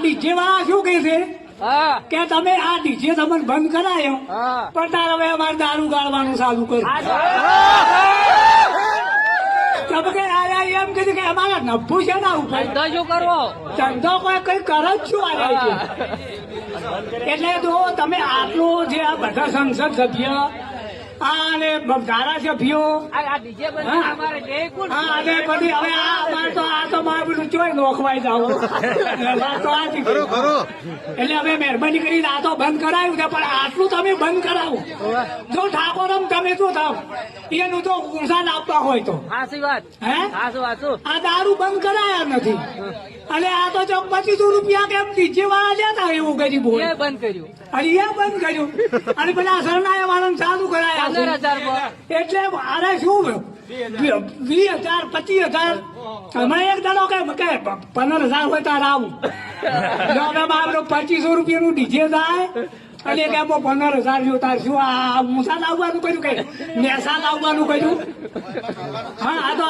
DJ વાળા શું કે છે કે તમે આ ડીજે તમને બંધ કરાયો પણ તાર હવે અમારે દારૂ ગાળવાનું ચાલુ કર્યું તમે કે એમ કીધું કે અમારા નફો છે ને ઉપર શું કરવો ધંધો કોઈ કઈ કરે જ શું આવ્યા છે એટલે તો તમે આટલું જે આ બધા સંસદ સભ્ય અને ધારાસભ્યો અને પછી હવે આ તો મારે બધું ચોય નોખવાઈ જાવ એટલે હવે મહેરબાની કરીને આ તો બંધ કરાયું છે પણ આટલું તમે બંધ કરાવો જો ઠાકોરમ તમે શું થાવ એનું તો નુકસાન આપવા હોય તો સાચી વાત હે આ દારૂ બંધ કરાયા નથી અને આ તો જો 2500 રૂપિયા કેમ ડીજે વાળા જતા એવું કરી બોલ બંધ કર્યું અને એ બંધ કર્યું અને પેલા શરણાયા વાળાને ચાલુ કરાયા એટલે મારે શું 20,000 25,000 હમણાં એક દાડો કે 15,000 હોય તાર આવું મારો 2500 રૂપિયાનું ડીજે થાય અને કે 15,000 જો તાર શું આ મૂસા લાવવાનું કર્યું કે નેસા લાવવાનું કર્યું હા આ તો